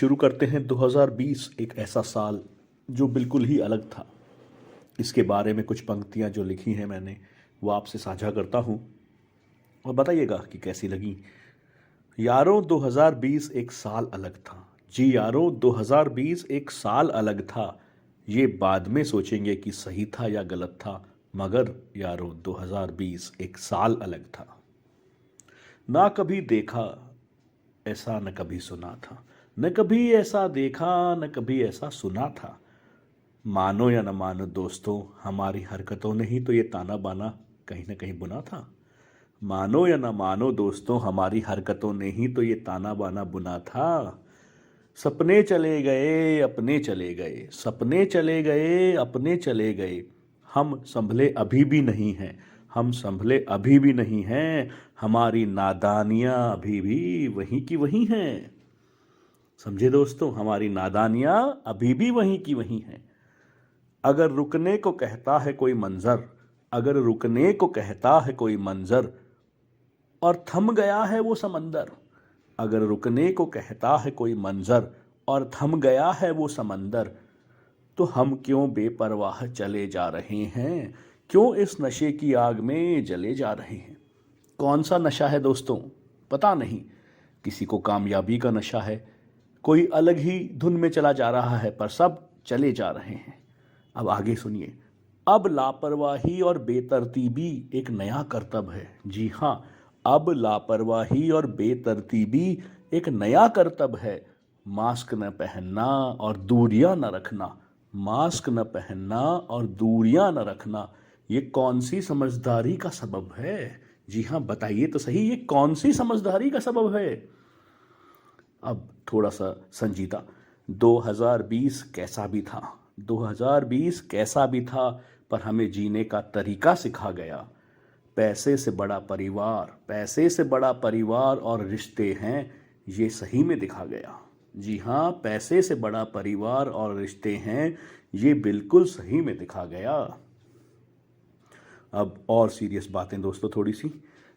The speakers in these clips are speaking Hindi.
शुरू करते हैं 2020, एक ऐसा साल जो बिल्कुल ही अलग था। इसके बारे में कुछ पंक्तियां जो लिखी हैं मैंने, वो आपसे साझा करता हूं और बताइएगा कि कैसी लगी। यारों 2020 एक साल अलग था। जी यारों 2020 एक साल अलग था। ये बाद में सोचेंगे कि सही था या गलत था, मगर यारों 2020 एक साल अलग था। ना कभी देखा ऐसा, न कभी सुना था, न कभी ऐसा देखा, न कभी ऐसा सुना था। मानो या न मानो दोस्तों, हमारी हरकतों ने ही तो ये ताना बाना कहीं ना कहीं बुना था। मानो या न मानो दोस्तों, हमारी हरकतों ने ही तो ये ताना बाना बुना था। सपने चले गए अपने चले गए, सपने चले गए अपने चले गए। हम संभले अभी भी नहीं हैं, हम संभले अभी भी नहीं हैं। हमारी नादानियां अभी भी वहीं की वहीं हैं। समझे दोस्तों, हमारी नादानियां अभी भी वहीं की वहीं हैं। अगर रुकने को कहता है कोई मंजर, अगर रुकने को कहता है कोई मंजर, और थम गया है वो समंदर। अगर रुकने को कहता है कोई मंजर और थम गया है वो समंदर, तो हम क्यों बेपरवाह चले जा रहे हैं, क्यों इस नशे की आग में जले जा रहे हैं। कौन सा नशा है दोस्तों, पता नहीं। किसी को कामयाबी का नशा है, कोई अलग ही धुन में चला जा रहा है, पर सब चले जा रहे हैं। अब आगे सुनिए। अब लापरवाही और बेतरतीबी एक नया करतब है। जी हाँ, अब लापरवाही और बेतरतीबी एक नया करतब है। मास्क न पहनना और दूरियां न रखना, मास्क न पहनना और दूरियां न रखना, ये कौन सी समझदारी का सबब है। जी हाँ, बताइए तो सही, ये कौन सी समझदारी का सबब है। अब थोड़ा सा संजीदा। 2020 कैसा भी था, 2020 कैसा भी था, पर हमें जीने का तरीका सिखा गया। पैसे से बड़ा परिवार, पैसे से बड़ा परिवार और रिश्ते हैं, ये सही में दिखा गया। जी हाँ, पैसे से बड़ा परिवार और रिश्ते हैं, ये बिल्कुल सही में दिखा गया। अब और सीरियस बातें दोस्तों थोड़ी सी।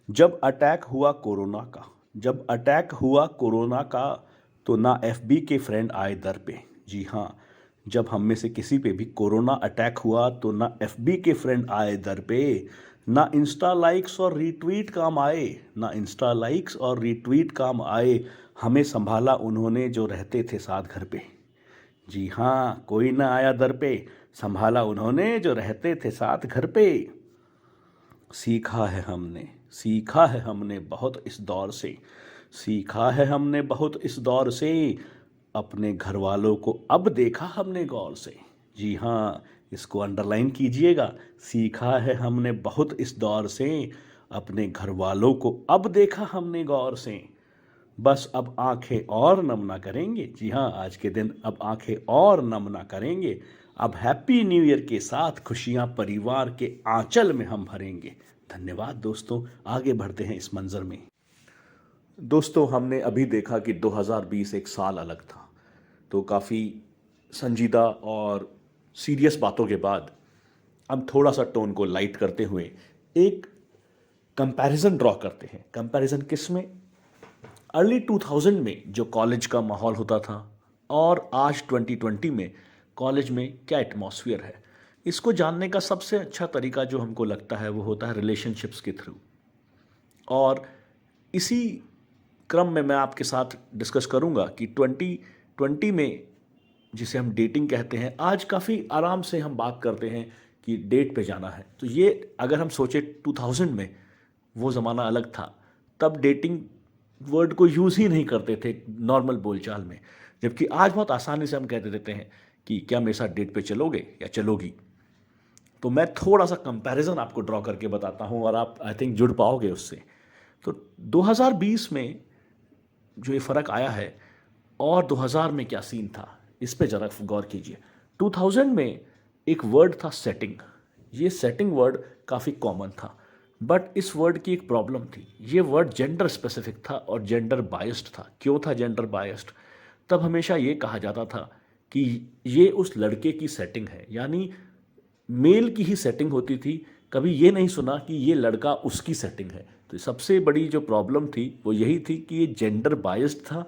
जब अटैक हुआ कोरोना का, जब अटैक हुआ कोरोना का, तो ना एफबी के फ्रेंड आए दर पे। जी हाँ, जब हम में से किसी पे भी कोरोना अटैक हुआ तो ना एफबी के फ्रेंड आए दर पे, ना इंस्टा लाइक्स और रीट्वीट काम आए, ना इंस्टा लाइक्स और रीट्वीट काम आए। हमें संभाला उन्होंने जो रहते थे साथ घर पे। जी हाँ, कोई ना आया दर पे, संभाला उन्होंने जो रहते थे साथ घर पे। सीखा है हमने, सीखा है हमने बहुत इस दौर से, सीखा है हमने बहुत इस दौर से। अपने घर वालों को अब देखा हमने गौर से। जी हाँ, इसको अंडरलाइन कीजिएगा। सीखा है हमने बहुत इस दौर से, अपने घर वालों को अब देखा हमने गौर से। बस अब आंखें और नम ना करेंगे। जी हाँ, आज के दिन अब आंखें और नम ना करेंगे। अब हैप्पी न्यू ईयर के साथ खुशियां परिवार के आंचल में हम भरेंगे। धन्यवाद दोस्तों, आगे बढ़ते हैं इस मंजर में। दोस्तों, हमने अभी देखा कि 2020 एक साल अलग था, तो काफ़ी संजीदा और सीरियस बातों के बाद अब थोड़ा सा टोन को लाइट करते हुए एक कंपैरिजन ड्रॉ करते हैं। कंपैरिजन किस में? अर्ली 2000 में जो कॉलेज का माहौल होता था और आज 2020 में कॉलेज में क्या एटमॉस्फेयर है, इसको जानने का सबसे अच्छा तरीका जो हमको लगता है वो होता है रिलेशनशिप्स के थ्रू। और इसी क्रम में मैं आपके साथ डिस्कस करूंगा कि 2020 में, जिसे हम डेटिंग कहते हैं, आज काफ़ी आराम से हम बात करते हैं कि डेट पे जाना है। तो ये अगर हम सोचे 2000 में वो ज़माना अलग था, तब डेटिंग वर्ड को यूज़ ही नहीं करते थे नॉर्मल बोलचाल में, जबकि आज बहुत आसानी से हम कह देते हैं कि क्या मेरे साथ डेट पे चलोगे या चलोगी। तो मैं थोड़ा सा कंपैरिजन आपको ड्रॉ करके बताता हूँ और आप आई थिंक जुड़ पाओगे उससे। तो 2020 में जो ये फ़र्क आया है और 2000 में क्या सीन था, इस पे ज़रा गौर कीजिए। 2000 में एक वर्ड था सेटिंग। ये सेटिंग वर्ड काफ़ी कॉमन था, बट इस वर्ड की एक प्रॉब्लम थी। ये वर्ड जेंडर स्पेसिफिक था और जेंडर बायस्ड था। क्यों था जेंडर बायस्ड? तब हमेशा ये कहा जाता था कि ये उस लड़के की सेटिंग है, यानी मेल की ही सेटिंग होती थी। कभी ये नहीं सुना कि ये लड़का उसकी सेटिंग है। तो सबसे बड़ी जो प्रॉब्लम थी वो यही थी कि ये जेंडर बायस्ड था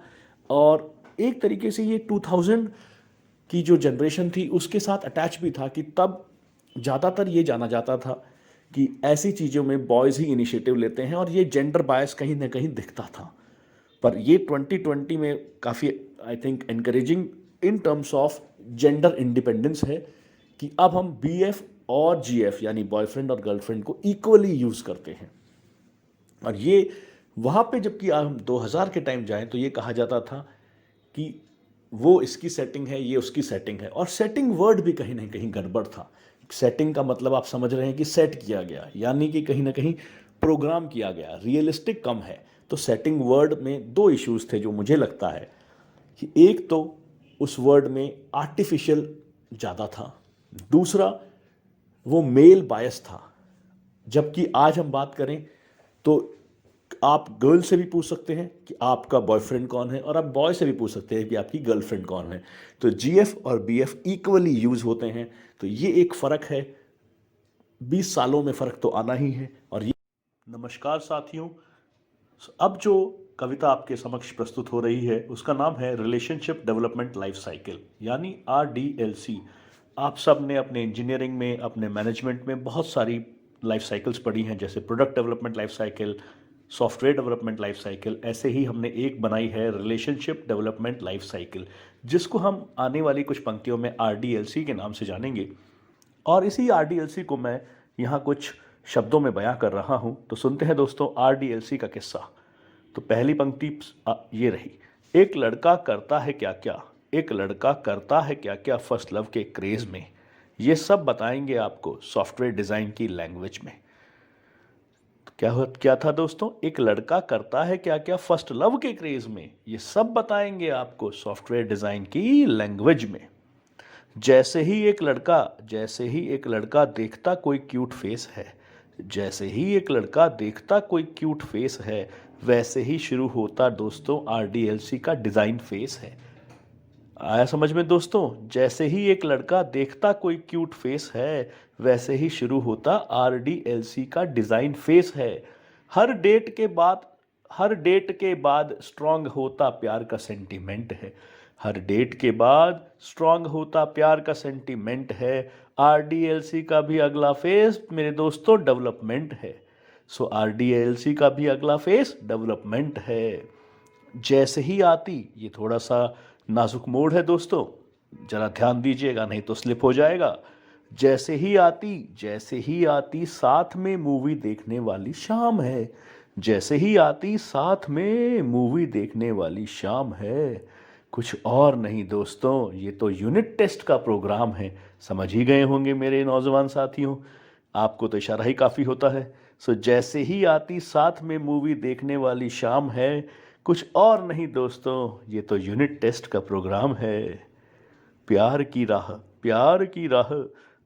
और एक तरीके से ये 2000 की जो जनरेशन थी उसके साथ अटैच भी था कि तब ज़्यादातर ये जाना जाता था कि ऐसी चीज़ों में बॉयज़ ही इनिशिएटिव लेते हैं और ये जेंडर बायस कहीं ना कहीं दिखता था। पर ये 2020 में काफ़ी I think encouraging in terms of gender independence है कि अब हम BF और GF यानी बॉयफ्रेंड और गर्लफ्रेंड को इक्वली यूज़ करते हैं। और ये वहाँ पे जबकि हम 2000 के टाइम जाएं तो ये कहा जाता था कि वो इसकी सेटिंग है, ये उसकी सेटिंग है, और सेटिंग वर्ड भी कहीं ना कहीं गड़बड़ था। सेटिंग का मतलब आप समझ रहे हैं कि सेट किया गया, यानी कि कहीं ना कहीं प्रोग्राम किया गया, रियलिस्टिक कम है। तो सेटिंग वर्ड में दो इश्यूज थे जो मुझे लगता है कि एक तो उस वर्ड में आर्टिफिशियल ज़्यादा था, दूसरा वो मेल बायस था। जबकि आज हम बात करें तो आप गर्ल से भी पूछ सकते हैं कि आपका बॉयफ्रेंड कौन है, और आप बॉय से भी पूछ सकते हैं कि आपकी गर्लफ्रेंड कौन है। तो GF और BF इक्वली यूज होते हैं। तो ये एक फ़र्क है, 20 सालों में फ़र्क तो आना ही है। और ये नमस्कार साथियों, अब जो कविता आपके समक्ष प्रस्तुत हो रही है उसका नाम है रिलेशनशिप डेवलपमेंट लाइफ साइकिल यानी RDLC। आप सब ने अपने इंजीनियरिंग में, अपने मैनेजमेंट में बहुत सारी लाइफ साइकिल्स पढ़ी हैं, जैसे product development life cycle, software development life cycle. ऐसे ही हमने एक बनाई है रिलेशनशिप डेवलपमेंट लाइफ साइकिल, जिसको हम आने वाली कुछ पंक्तियों में RDLC के नाम से जानेंगे। और इसी RDLC को मैं यहाँ कुछ शब्दों में बयां कर रहा हूँ। तो सुनते हैं दोस्तों RDLC का किस्सा। तो पहली पंक्ति ये रही, एक लड़का करता है क्या क्या, एक लड़का करता है क्या क्या फर्स्ट लव के क्रेज में, ये सब बताएंगे आपको सॉफ्टवेयर डिज़ाइन की लैंग्वेज में। क्या था दोस्तों, एक लड़का करता है क्या क्या फर्स्ट लव के क्रेज में, ये सब बताएंगे आपको सॉफ्टवेयर डिज़ाइन की लैंग्वेज में। जैसे ही एक लड़का देखता कोई क्यूट फेस है, जैसे ही एक लड़का देखता कोई क्यूट फेस है, वैसे ही शुरू होता दोस्तों RDLC का डिज़ाइन फेस है। आया समझ में दोस्तों? जैसे ही एक लड़का देखता कोई क्यूट फेस है, वैसे ही शुरू होता RDLC का डिज़ाइन फेस है। हर डेट के बाद स्ट्रांग होता प्यार का सेंटीमेंट है, हर डेट के बाद स्ट्रांग होता प्यार का सेंटीमेंट है। RDLC का भी अगला फेस मेरे दोस्तों डेवलपमेंट है। सो RDLC का भी अगला फेस डेवलपमेंट है। जैसे ही आती, ये थोड़ा सा नाजुक मोड है दोस्तों, जरा ध्यान दीजिएगा नहीं तो स्लिप हो जाएगा। जैसे ही आती साथ में मूवी देखने वाली शाम है, जैसे ही आती साथ में मूवी देखने वाली शाम है। कुछ और नहीं दोस्तों, ये तो यूनिट टेस्ट का प्रोग्राम है। समझ ही गए होंगे मेरे नौजवान साथियों, आपको तो इशारा ही काफ़ी होता है। सो जैसे ही आती साथ में मूवी देखने वाली शाम है, कुछ और नहीं दोस्तों, ये तो यूनिट टेस्ट का प्रोग्राम है। प्यार की राह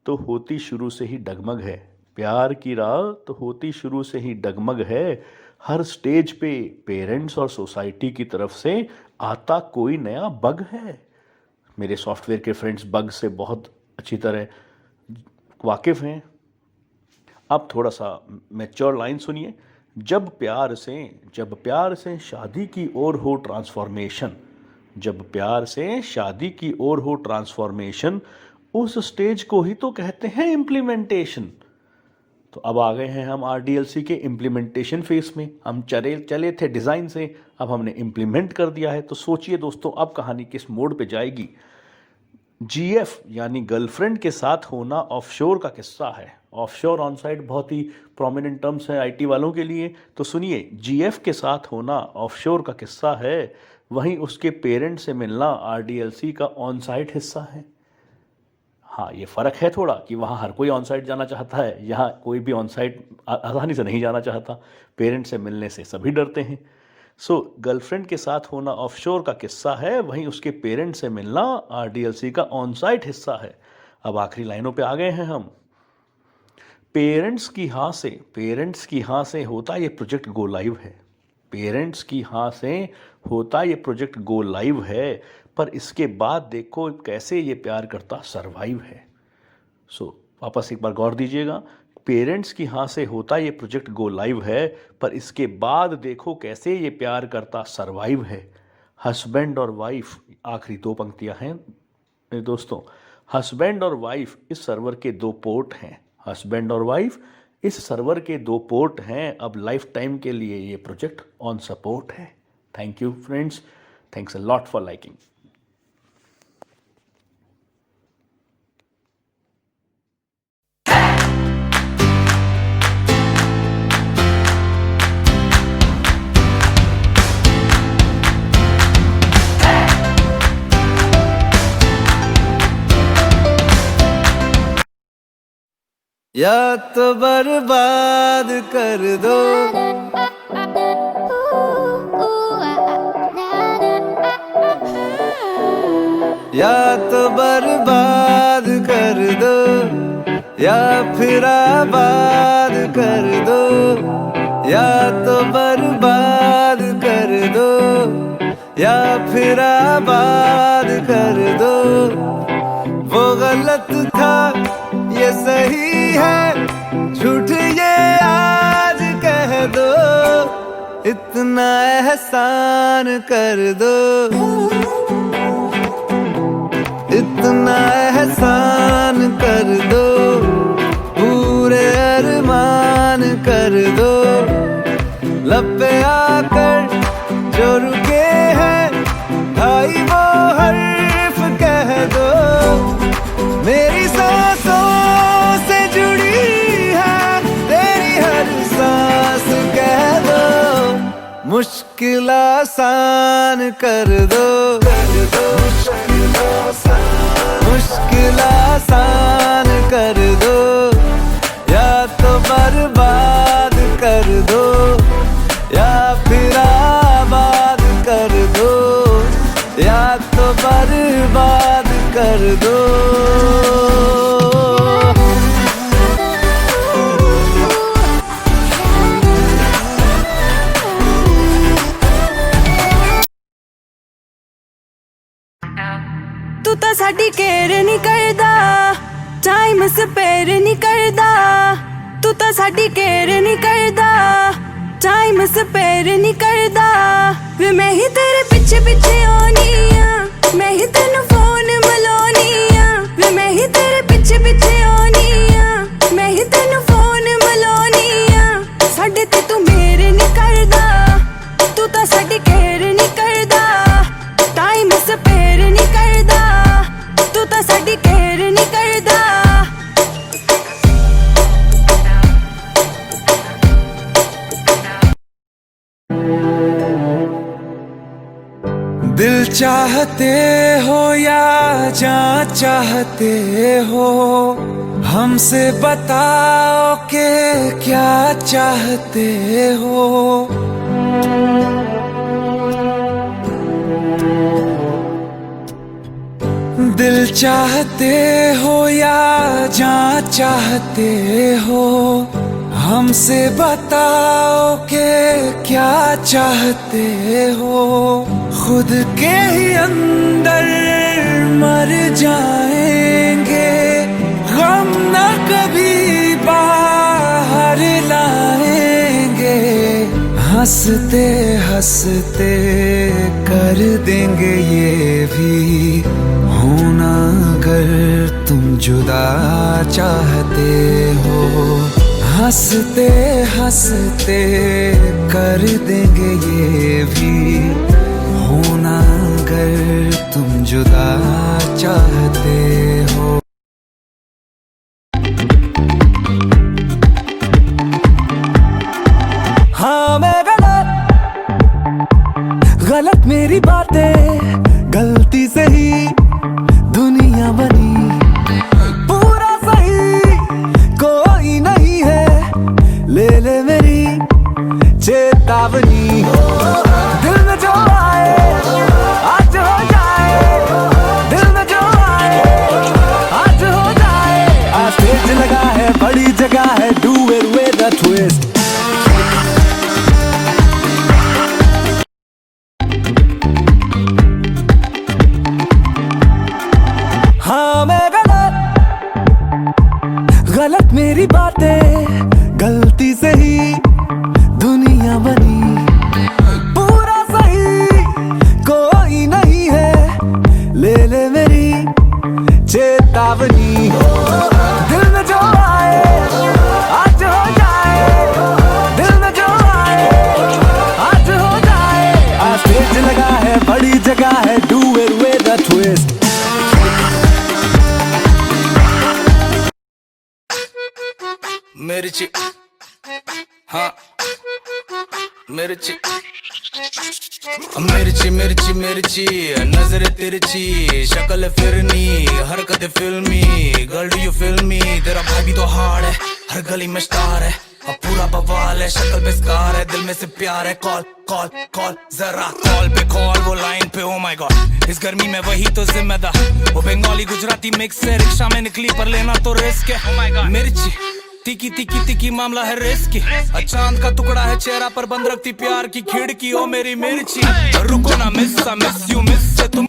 तो होती शुरू से ही डगमग है, प्यार की राह तो होती शुरू से ही डगमग है। हर स्टेज पे पेरेंट्स और सोसाइटी की तरफ से आता कोई नया बग है। मेरे सॉफ्टवेयर के फ्रेंड्स बग से बहुत अच्छी तरह वाकिफ़ हैं। अब थोड़ा सा मैच्योर लाइन सुनिए। जब प्यार से शादी की ओर हो ट्रांसफॉर्मेशन, जब प्यार से शादी की ओर हो ट्रांसफॉर्मेशन, उस स्टेज को ही तो कहते हैं इम्प्लीमेंटेशन। तो अब आ गए हैं हम RDLC के इम्प्लीमेंटेशन फेस में। हम चले थे डिज़ाइन से, अब हमने इम्प्लीमेंट कर दिया है। तो सोचिए दोस्तों, अब कहानी किस मोड पे जाएगी। GF यानी गर्लफ्रेंड के साथ होना ऑफशोर का किस्सा है। ऑफशोर ऑन साइट बहुत ही प्रोमिनेंट टर्म्स है IT वालों के लिए। तो सुनिए, GF के साथ होना ऑफशोर का किस्सा है, वहीं उसके पेरेंट से मिलना RDLC का ऑन साइट हिस्सा है। हाँ, ये फ़र्क है थोड़ा कि वहाँ हर कोई ऑन साइट जाना चाहता है, यहाँ कोई भी ऑन साइट आसानी से नहीं जाना चाहता। पेरेंट से मिलने से सभी डरते हैं। सो गर्लफ्रेंड के साथ होना ऑफशोर का किस्सा है, वहीं उसके पेरेंट से मिलना RDLC का ऑन साइट हिस्सा है। अब आखिरी लाइनों पे आ गए हैं हम। पेरेंट्स की हाँ से होता ये प्रोजेक्ट गो लाइव है, पेरेंट्स की हाँ से होता ये प्रोजेक्ट गो लाइव है, पर इसके बाद देखो कैसे ये प्यार करता सरवाइव है। सो वापस एक बार गौर दीजिएगा। पेरेंट्स की हाँ से होता ये प्रोजेक्ट गो लाइव है, पर इसके बाद देखो कैसे ये प्यार करता सरवाइव है। हस्बैंड और वाइफ, आखिरी 2 पंक्तियां हैं मेरे दोस्तों। हस्बैंड और वाइफ इस सर्वर के 2 पोर्ट हैं। हस्बैंड और वाइफ इस सर्वर के 2 पोर्ट हैं। अब लाइफ टाइम के लिए ये प्रोजेक्ट ऑन सपोर्ट है। Thank you friends, thanks a lot for liking. या तो बर्बाद कर दो, या तो बर्बाद कर दो, या फिर आबाद कर दो। या तो बर्बाद कर दो, या फिर आबाद कर दो। वो गलत था ये सही है, झूठ ये आज कह दो। इतना एहसान कर दो, इतना एहसान कर दो। पूरे अरमान कर दो, लब पे आकर जो रुके हैं भाई वो हर्फ कह दो। मेरी सांसों से जुड़ी है तेरी हर सांस कह दो। मुश्किल आसान कर दो, मुश्किल आसान कर दो। या तो बर्बाद कर दो, या फिर आबाद कर दो। या तो बर्बाद कर दो। तू तो साडी केयर नहीं करदा, टाइम स्पेयर नहीं करदा। तू तो साडी केयर नहीं करदा, टाइम स्पेयर नहीं करदा। वे मैं ही तेरे पीछे पीछे आनी आ, मैं ही तेनू फोन मिलानी आ। वे मैं ही तेरे पीछे पीछे आनी आ, मैं ही तेनू फोन मिलानी आ। साडे ते तू मेरे नहीं करदा, तू तो साडी केयर नहीं करदा, टाइम स्पेयर नहीं करदा। तू तो साडी केयर नहीं करदा। दिल चाहते हो या जान चाहते हो, हमसे बताओ कि क्या चाहते हो। दिल चाहते हो या जान चाहते हो, हमसे बताओ कि क्या चाहते हो। खुद के ही अंदर मर जाएंगे, गम न कभी बाहर लाएंगे। हंसते हंसते कर देंगे ये भी होना, अगर तुम जुदा चाहते हो। हंसते हंसते कर देंगे ये भी होना, अगर तुम जुदा चाहते हो। हाँ मैं गलत मेरी बातें, गलती से ही दुनिया बनी। पूरा सही कोई नहीं है, ले ले मेरी चेतावनी। दिल में जो आए आज हो जाए, दिल में जो आए आज हो जाए। आज स्टेज लगा है, बड़ी जगह है, do it with a twist. हाँ मैं गलत मेरी बातें, गलती से ही दुनिया बनी। पूरा सही कोई चेतावनी, दिल में जो आए आज हो जाए, दिल में जो आए आज हो जाए। आज स्टेज लगा है, बड़ी जगह है, do it with a twist. मिर्ची, हाँ मिर्ची मिर्ची मिर्ची मिर्ची, नजर तिरछी, शक्ल फिरनी, हरकत फिल्मी, girl do you feel me? तेरा भाई भी तो हार्ड है, हर गली में स्टार है, अब पूरा बवाल है, शक्ल पे स्कार है, दिल में से प्यार है। कॉल कॉल कॉल, जरा कॉल पे कॉल, वो लाइन पे, ओ माय गॉड इस गर्मी में वही तो जिम्मेदार। वो बंगाली गुजराती मिक्स है, रिक्शा में निकली पर लेना तो रिस्क है। ओ माय गॉड मिर्ची, तिकी तिकी तिकी मामला है रिस्की, चांद का टुकड़ा है चेहरा पर बंद रखती प्यार की खिड़की। ओ मेरी मिर्ची, रुको ना मिस यू मिस से तुम।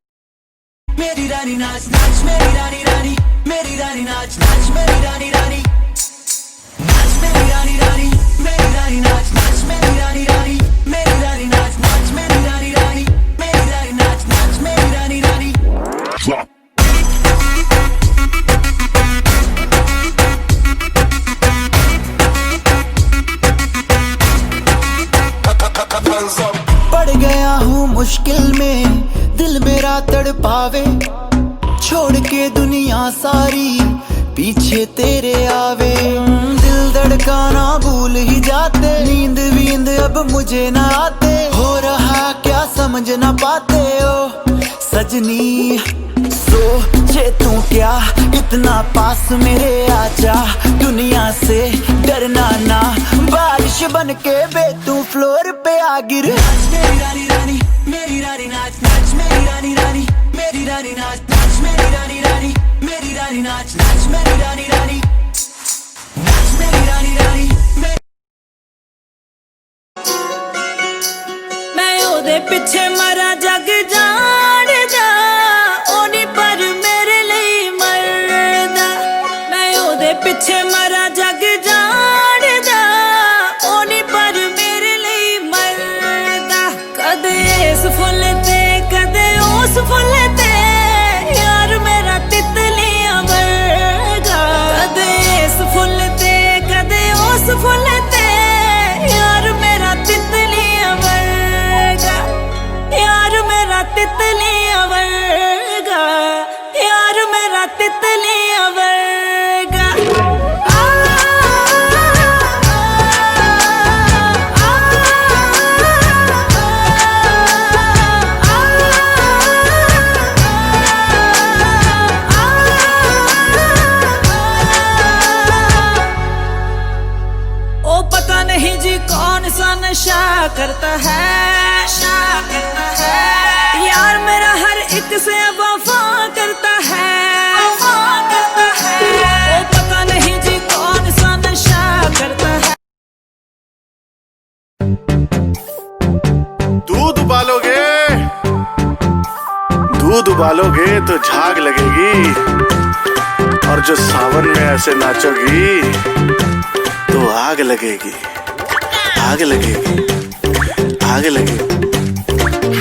मेरी रानी नाच नाच, मेरी रानी रानी, मेरी रानी नाच नाच, मेरी रानी रानी नाच, मेरी रानी रानी, मेरी रानी नाच नाच, मेरी रानी रानी, मेरी रानी नाच नाच, मेरी रानी रानी, मेरी रानी नाच नाच, मेरी रानी रानी। पड़ गया हूँ मुश्किल में, दिल मेरा तड़पावे, छोड़ के दुनिया सारी पीछे तेरे आवे। दिल धड़काना भूल ही जाते, नींद वींद अब मुझे ना आते, हो रहा क्या समझ ना पाते ओ सजनी। सोचे तू क्या इतना पास मेरे आजा, दुनिया से डरना ना, बारिश बन के बे तू फ्लोर पे आ गिर। मेरी रानी रानी, मेरी रानी नाच नाच, मेरी रानी रानी, मेरी रानी नाच नाच, मेरी रानी रानी, मेरी रानी नाच नाच, मेरी रानी रानी नाच, मेरी रानी रानी। मैं ओदे पिछे मरा जग जाणदा, ओनी पर मेरे लिए मरदा। मैं ओदे पिछे मरा जग जाणदा, ओनी पर मेरे लिए मरदा। कदे इस फुल ते कदे उस फुल ते, यार मेरा तितलियां वर्गा। कदे इस फुल ते कदे उस फुल ते, यार मेरा तितलियां वर्गा, यार मेरा तितलियां वर्गा, यार मेरा तितलियां वर्गा। ओ पता नहीं जी कौन सा नशा करता है, यार मेरा हर एक से वफा करता है, ओ पता नहीं जी कौन सा नशा करता है। दूध उबालोगे तो झाग लगेगी, और जो सावन में ऐसे नाचोगी तो आग लगेगी, आग लगेगी, आग लगेगी।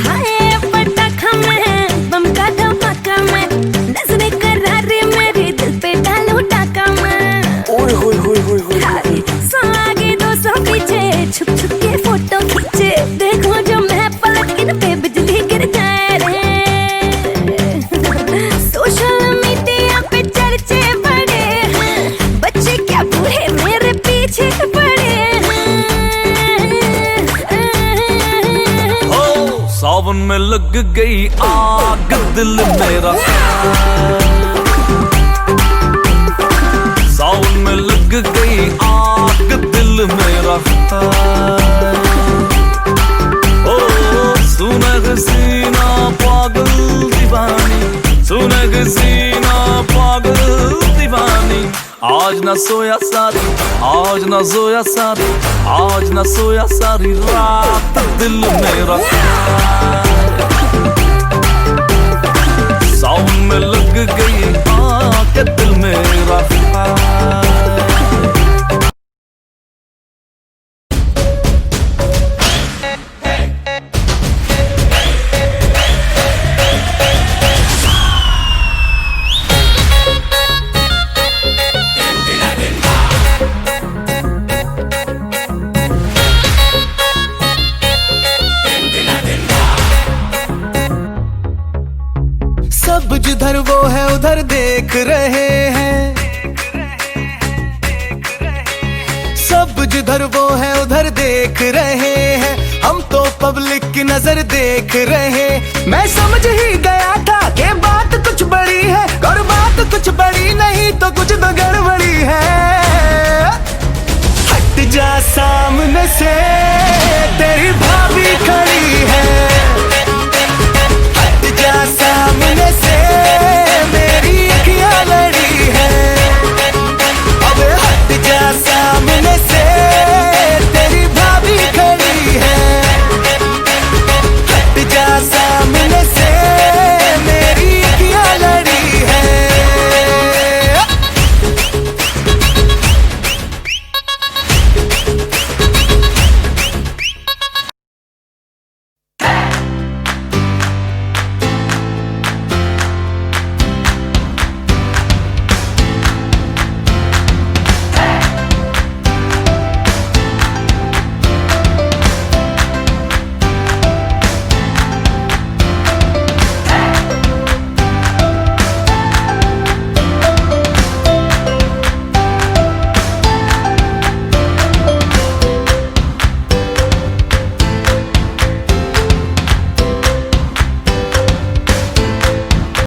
हाय पटाखा में बम का धमाका में, नजरें करारी मेरी दिल पे डालो टाका में। ओए होए होए होए होए। हाय 100 आगे 200 पीछे, छुप छुप के फोटो खींचे, देखो जो मैं पलट इन पे बिजली गिर जाए रे। सोशल मीडिया पे चर्चे बड़े हैं, बच्चे क्या बूढ़े मेरे पीछे पड़े हैं। ओ सावन में लग गई आग, दिल मेरा सावन में लग गई आग, दिल मेरा। ओ सुनग सीना पागल दीवानी, सुनग सीना पागल दीवानी। आज न सोया सारी, आज न सोया सारी, आज न सोया सारी रात, दिल मेरा। सावन में लग गई आग, दिल मेरा। जिधर वो है उधर देख रहे हैं, सब जिधर वो है उधर देख रहे हैं, हम तो पब्लिक की नजर देख रहे। मैं समझ ही गया था कि बात कुछ बड़ी है, और बात कुछ बड़ी नहीं तो कुछ तो गड़बड़ी है। हट जा सामने से